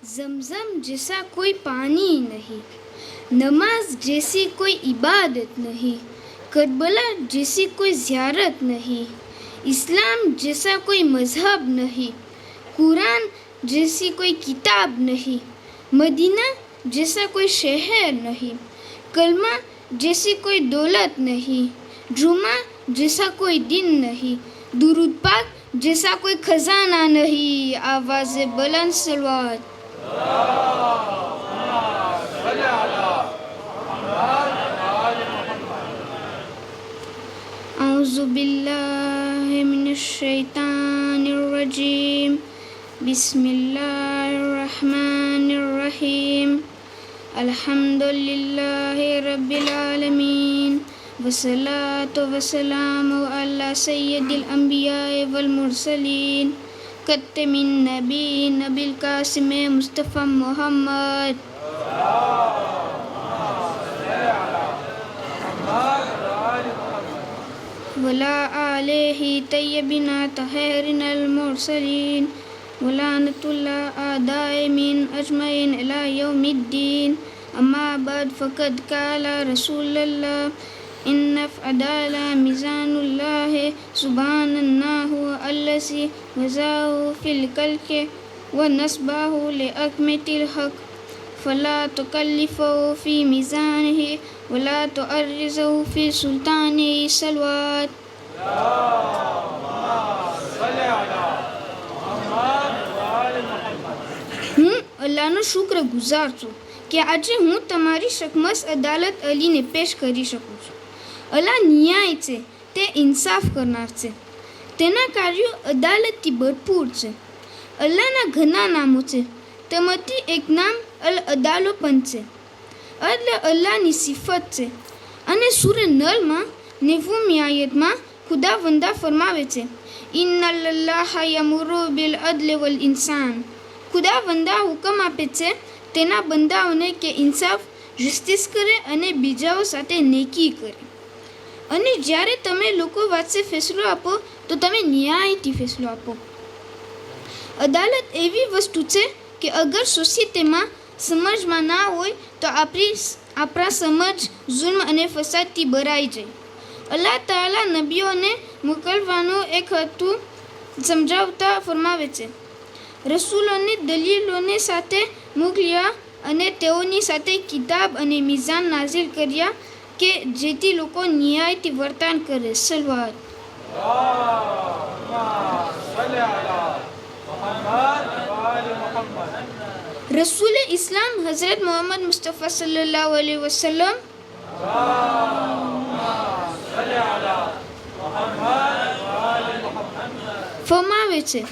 जमजम जैसा कोई पानी नहीं, नमाज जैसी कोई इबादत नहीं, करबला जैसी कोई ज़ियारत नहीं, इस्लाम जैसा कोई मज़हब नहीं, कुरान जैसी कोई किताब नहीं, मदीना जैसा कोई शहर नहीं, कलमा जैसी कोई दौलत नहीं, जुमा जैसा कोई दिन नहीं, दुरूद पाक जैसा कोई खजाना नहीं। आवाज़ बुलंद सलवात। औज़ु बिल्लाहि मिनश शैतानिर रजीम। बिस्मिल्लाहिर रहमानिर रहीम। अल्हम्दुलिल्लाहि रब्बिल आलमीन वस्सलातु वस्सलामु अला सय्यिदिल अंबिया वल मुरसलीन कत्तमिन नबी नबिल कासिम मुस्तफ़ा मोहम्मद वला आलिहि तय्यबिना तहरिनल मुरसलीन वलानतुल्लाह आदाइमिन अजमईन इला यौमिद्दीन। अम्मा बाद फ़क़द क़ाला रसूलुल्लाह इन्ना फ़अदाला मिज़ानुल्लाह सुब्हानल्लाहु अल्लज़ी वज़ाहु फ़िल कल्क़ि व नस्बहु लिअक़मतिल हक़ फ़ला तुकल्लिफ़हु फ़ी मिज़ानिही वला तुअर्रिज़हु फ़ी सुल्तानिही सलवात। હું અલ્લાહનો શુક્રગુજાર છું કે આજે હું તમારી સમક્ષ અદાલત અલીને પેશ કરી શકું છું. અલ્લાહ ન્યાય છે, તે ઇન્સાફ કરનાર છે, તેના કાર્યો અદાલતથી ભરપૂર છે. અલ્લાહના ઘણા નામો છે, તેમાંથી એક નામ અલ અદાલો પણ છે. એટલે અલ્લાહની સિફત છે. અને સૂરે નલમાં 90મી આયતમાં ખુદાવંદા ફરમાવે છે, ઇન્નલ્લાહ યમુરુ બિલ અદલ વલ ઇન્સાન. ખુદાવંદા હુકમ આપે છે તેના બંદાઓને કે ઇન્સાફ, જસ્ટિસ કરે અને બીજાઓ સાથે નેકી કરે. અને જ્યારે તમે લોકો વચ્ચે ફેસલો આપો તો તમે ન્યાયથી ફેસલો આપો. અદાલત એવી વસ્તુ છે કે અગર સોસાયટીમાં સમજમાં ના હોય તો આપણા સમજ જુલ્મ અને ફસાદથી ભરાઈ જાય. અલ્લાહ તાલા નબીઓને મોકલવાનું એક હતું સમજાવતા ફરમાવે છે, રસૂલોને દલીલોને સાથે મોકલ્યા અને તેઓની સાથે કિતાબ અને મિઝાન નાઝિલ કર્યા કે જેથી લોકો ન્યાયથી વર્તન કરે. સલવાત. રસૂલે ઇસ્લામ હઝરત મોહમ્મદ મુસ્તફા સલ્લલ્લાહુ અલૈહિ વસલ્લમ ફરમાવે છે,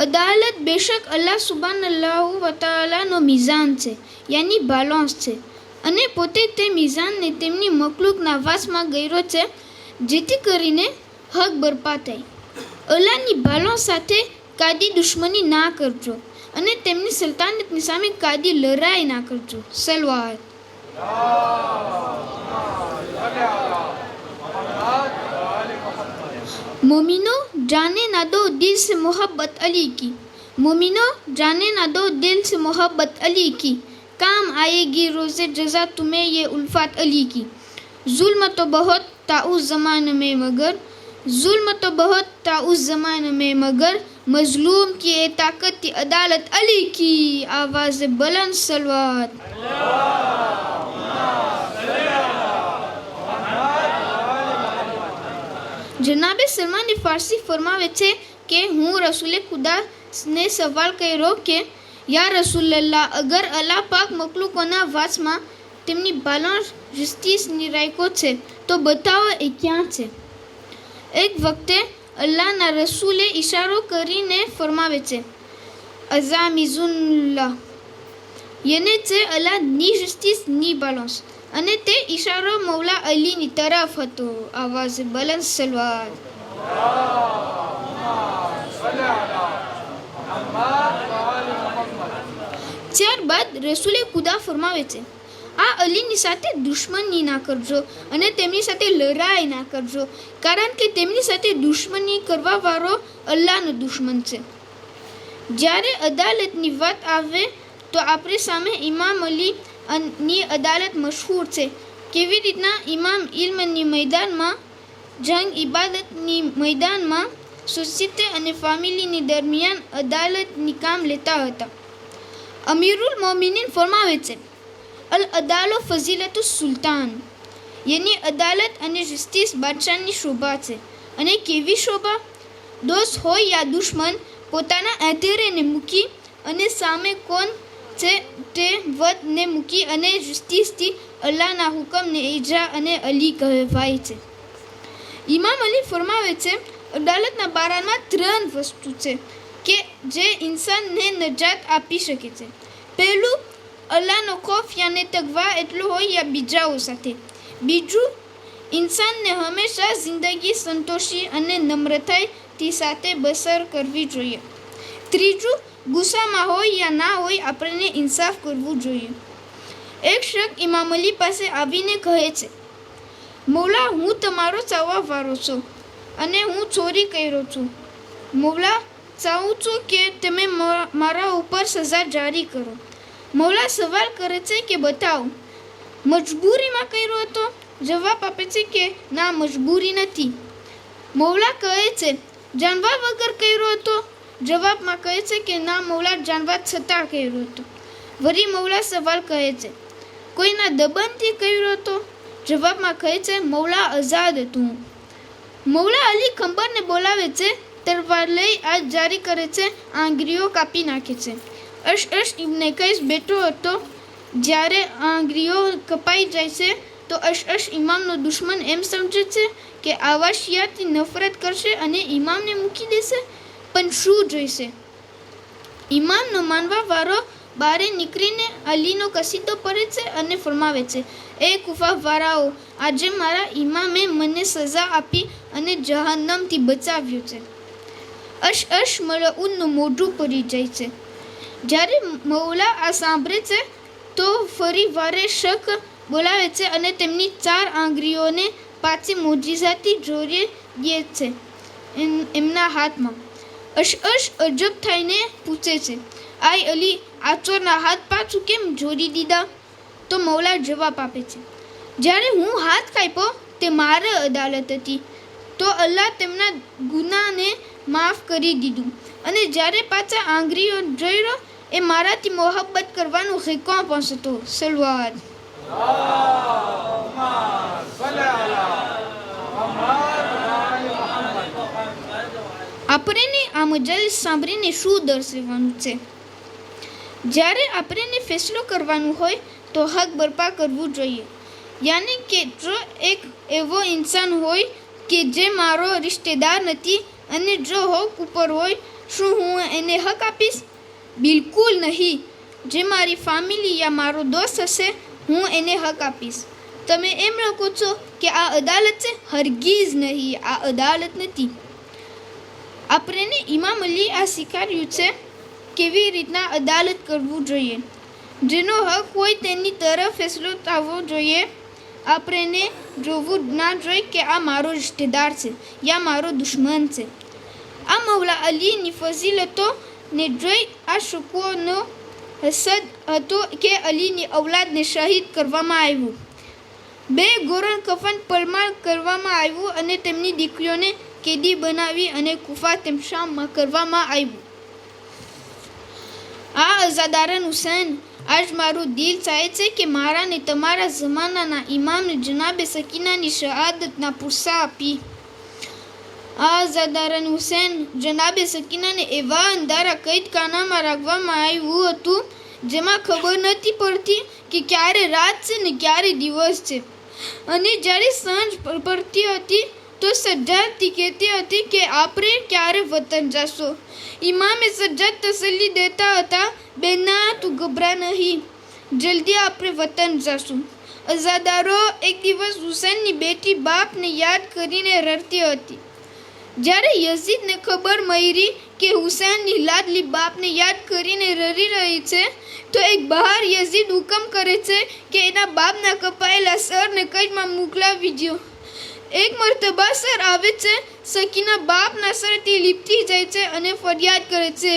અદાલત બેશક અલ્લાહ સુબ્હાનલ્લાહુ વ તઆલાનો મિઝાન છે, યાની બાલાન્સ છે, અને પોતે તે મિઝાનને તેમની મખલુકના વાસમાં ગયરો છે જેથી કરીને હક બરપા થાય. અલ્લાહની બાલાન્સ સાથે કાદી દુશ્મની ના કરજો અને તેમની સલ્તાનતની સામે કાદી લડાઈ ના કરજો. સલવાત. मोमिनो जाने ना दो दिल से मोहब्बत अली की. मोमिनो जाने ना दो दिल से मोहब्बत अली की, काम आएगी रोज़े जज़ा तुम्हें ये उल्फत अली की. जुल्म तो बहुत था उस ज़माने में मगर, जुल्म तो बहुत था उस ज़माने में मगर, मजलूम की ये ताकत थी अदालत अली की. आवाज़ बुलंद सलवात. જનાબે સલમાન ફારસી ફરમાવે છે કે હું રસૂલે ખુદાને સવાલ કર્યો કે યા રસૂલલ્લાહ, અગર અલ્લાહ પાક મખલુકોના વાસમાં તેમની બાલાન્સ જસ્ટિસની રાયકો છે તો બતાવો એ ક્યાં છે. એક વખતે અલ્લાહના રસૂલે ઇશારો કરીને ફરમાવે છે, અઝામિઝુલ્લાહ, યને છે અલ્લાહ ની જસ્ટિસ ની બાલાન્સ, અને તે ઇશારો મૌલા અલીની તરફ હતો. આવાઝ બલંદ સલવાત. ત્યારબાદ રસૂલે ખુદા ફરમાવે છે, આ અલીની સાથે દુશ્મની ના કરજો અને તેમની સાથે લડાઈ ના કરજો, કારણ કે તેમની સાથે દુશ્મની કરવાવાળો અલ્લાહનો દુશ્મન છે. જ્યારે અદાલતની વાત આવે તો આપણી સામે ઇમામ અલી ની અદાલત મશહૂર છે. કેવી રીતના ઇમામ ઇલ્મની મેદાનમાં, જંગ ઇબાદતની મેદાનમાં, સોસાયટી અને ફેમિલીની દરમિયાન અદાલતની કામ લેતા હતા. અમીરુલ મોમિનીન ફરમાવે છે, અલ અદાલો ફઝીલતુ સુલતાન, યાની અદાલત અને જસ્ટિસ બાદશાહની શોભા છે. અને કેવી શોભા? દોસ્ત હોય યા દુશ્મન, પોતાના આધારેને મૂકી અને સામે કોણ છે તે વધને મૂકી અને જસ્ટિસથી અલ્લાહના હુકમને ઇજા અને અલી કહેવાય છે. ઇમામ અલી ફરમાવે છે, અદાલતના બારામાં 3 વસ્તુ છે કે જે ઇન્સાનને નજાત આપી શકે છે. પહેલું, અલ્લાહનો ખૌફ યાને તકવા એટલો હોય યા બીજાઓ સાથે. બીજું, ઇન્સાનને હંમેશા જિંદગી સંતોષી અને નમ્રતાથી સાથે બસર કરવી જોઈએ. ત્રીજું, ગુસ્સામાં હોય યા ના હોય આપણે ઇન્સાફ કરવું જોઈએ. એક શખ્સ ઇમામ અલી પાસે આવીને કહે છે, મૌલા, હું તમારો ચાહવાવાળો છું અને હું ચોરી કર્યો છું. મૌલા, ચાહું છું કે તમે મારા ઉપર સજા જારી કરો. મૌલા સવાલ કરે છે કે બતાવો, મજબૂરીમાં કર્યો હતો? જવાબ આપે છે કે ના, મજબૂરી નથી. મૌલા કહે છે, જાણવા વગર કર્યો હતો? જવાબમાં કહે છે કે ના મૌલા, જાણવા છતાં કર્યો હતો. વળી મૌલા સવાલ કહે છે, કોઈના દબાણથી કર્યો હતો? જવાબમાં કહે છે, મૌલા, આઝાદ હતું. મૌલા અલી ખંબરને બોલાવે છે, તલવાર લઈ આજ જારી કરે છે, આંગળીઓ કાપી નાખે છે. અશ ઇબ્ને કૈસ બેઠો હતો. જ્યારે આંગળીઓ કપાઈ જાય છે તો અશ ઇમામનો દુશ્મન એમ સમજે છે કે આવા શિયાથી નફરત કરશે અને ઇમામને મૂકી દેશે. પણ શું જોઈશે? ઇમામનો માનવાવાળો બારે નીકળીને અલીનો કસીદો પડે છે અને ફરમાવે છે, એ કુફાવાળાઓ, આજે મારા ઇમામે મને સજા આપી અને જહન્નમથી બચાવ્યો છે. અશ મલઉનનું મોઢું પડી જાય છે. જ્યારે મૌલા આ સાંભળે છે તો ફરી વારે શક બોલાવે છે અને તેમની 4 આંગળીઓને પાછી મોજીઝાથી જોડી દે છે એમના હાથમાં. અશ અજબ થઈને પૂછે છે, આય અલી, આ ચોરના હાથ પાછું કેમ જોડી દીધા? તો મૌલા જવાબ આપે છે, જ્યારે હું હાથ કાપ્યો તે મારી અદાલત હતી તો અલ્લાહ તેમના ગુનાને માફ કરી દીધું, અને જ્યારે પાછા આંગળીઓ જોડ્યો એ મારાથી મોહબ્બત કરવાનું રેકોમ્પન્સ હતો. સલવાત. આપણને આ મજાલિસ સાંભળીને શું દર્શાવવાનું છે? જ્યારે આપણને ફેસલો કરવાનું હોય તો હક બરપા કરવું જોઈએ. યાની કે જો એક એવો ઇન્સાન હોય કે જે મારો રિશ્તેદાર નથી અને જો હક ઉપર હોય, શું હું એને હક આપીશ? બિલકુલ નહીં. જે મારી ફેમિલી યા મારો દોસ્ત હશે, હું એને હક આપીશ. તમે એમ લખો છો કે આ અદાલત છે? હરગીઝ નહીં, આ અદાલત નથી. આપણને ઇમામ અલી આ શીખવાડ્યું છે કેવી રીતના અદાલત કરવું જોઈએ. જેનો હક હોય તેની તરફ ફેસલો થવો જોઈએ. આપણને જોવું ના જોઈએ કે આ મારો રિશ્તેદાર છે યા મારો દુશ્મન છે. આ મૌલા અલીની ફઝીલતોને જોઈ આ શકવાનો હસદ હતો કે અલીની ઔલાદને શહીદ કરવામાં આવ્યું. 2 ગોરણ કફન પરમાર કરવામાં આવ્યું અને તેમની દીકરીઓને કેદી બનાવી અને કુફા તેમ શામમાં કરવામાં આવ્યું. આ અઝાદારન હુસૈન, આજ મારું દિલ ચાહે છે કે મારા ને તમારા જમાનાના ઇમામને જનાબે સકીનાની શહાદતના પુરસા આપી. આ અઝાદારન હુસૈન, જનાબે સકીનાને એવા અંધારા કૈદખાનામાં રાખવામાં આવ્યું હતું જેમાં ખબર નથી પડતી કે ક્યારે રાત છે ને ક્યારે દિવસ છે. અને જ્યારે સાંજ પડતી હતી તો સજ્જાદથી કહેતી હતી કે આપણે ક્યારે વતન જશો. ઇમામે સજ્જાદ તસલ્લી દેતા હતા, બેના તું ગભરા નહીં, જલ્દી આપણે વતન જશું. અઝાદારો, એક દિવસ હુસૈનની બેટી બાપને યાદ કરીને રડતી હતી. જ્યારે યઝીદને ખબર મળી કે હુસૈનની લાડલી બાપને યાદ કરીને રડી રહી છે તો એક બહાર યઝીદ હુકમ કરે છે કે એના બાપના કપાયેલા સરને કૈદમાં મોકલાવી દો. એક મર્તબા સર આવે છે. સકીના બાપના સરથી લીપટી જાય છે અને ફરિયાદ કરે છે,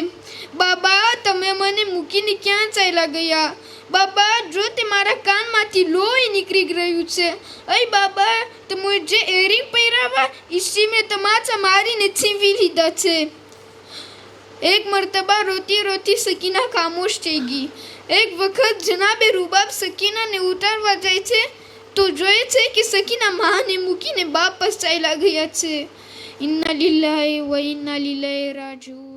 બાબા તમે મને મૂકીને ક્યાં ચાલ્યા ગયા? બાબા જો તે મારા કાનમાંથી લોહી નીકળી રહ્યું છે. અય બાબા તમે જે એરિંગ પહેરાવા ઈસી મેં તમાચા મારીને છીનવી લીધા છે. એક મર્તબા રોતી રોતી સકીના ખામોશ થઈ ગઈ. એક વખત જનાબે રૂબાબ સકીનાને ઉતારવા જાય છે તો જોયે છે કે સકીના માને મૂકીને બાપ ચાલ્યા ગયા છે. ઇન્ના લિલ્લાહિ વ ઇન્ના ઇલૈહિ રાજીઉન.